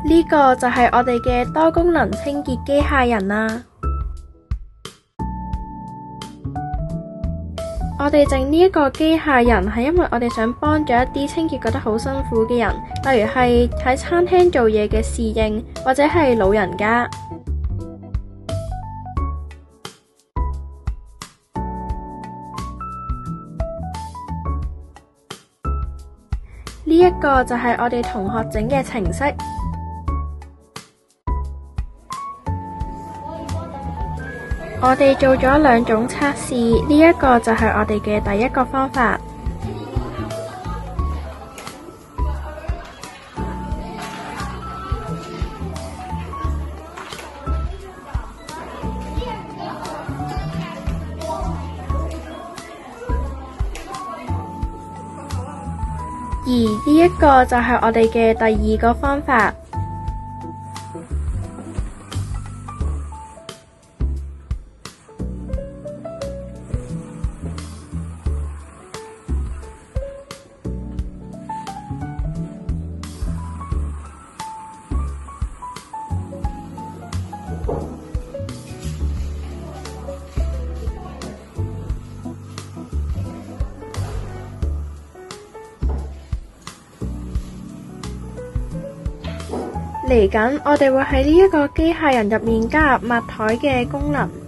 呢個就係我哋嘅多功能清潔機械人啦。我哋整呢一個機械人係因為我哋想幫助一啲清潔覺得好辛苦嘅人，例如係喺餐廳做嘢嘅侍應，或者係老人家。呢一個就係我哋同學整嘅程式。我哋做咗2種測試，呢一個就係我哋嘅第一個方法。而呢一個就係我哋嘅第2個方法。嚟緊，我哋會喺呢一個機械人入面加入抹枱嘅功能。